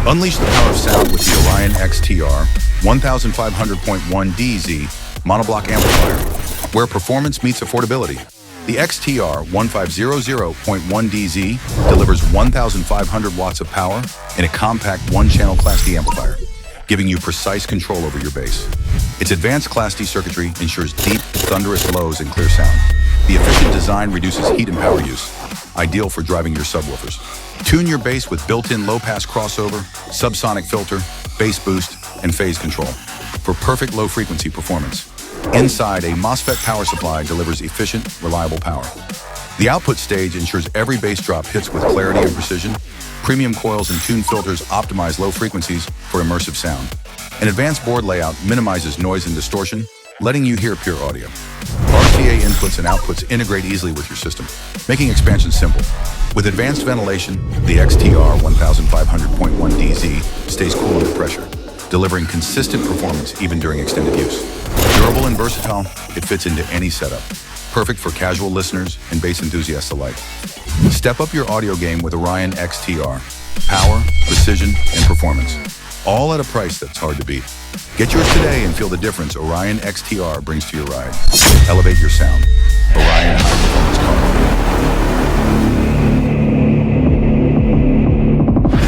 Unleash the power of sound with the Orion XTR1500.1Dz Monoblock Amplifier, where performance meets affordability. The XTR1500.1Dz delivers 1,500 watts of power in a compact one-channel Class D amplifier, giving you precise control over your bass. Its advanced Class D circuitry ensures deep, thunderous lows and clear sound. The efficient design reduces heat and power use, ideal for driving your subwoofers. Tune your bass with built-in low-pass crossover, subsonic filter, bass boost, and phase control for perfect low-frequency performance. Inside, a MOSFET power supply delivers efficient, reliable power. The output stage ensures every bass drop hits with clarity and precision. Premium coils and tuned filters optimize low frequencies for immersive sound. An advanced board layout minimizes noise and distortion, letting you hear pure audio. RCA inputs and outputs integrate easily with your system, making expansion simple. With advanced ventilation, the XTR1500.1Dz stays cool under pressure, delivering consistent performance even during extended use. Durable and versatile, it fits into any setup, perfect for casual listeners and bass enthusiasts alike. Step up your audio game with Orion XTR. Power, precision, and performance, all at a price that's hard to beat. Get yours today and feel the difference Orion XTR brings to your ride. Elevate your sound. Orion High Performance Car.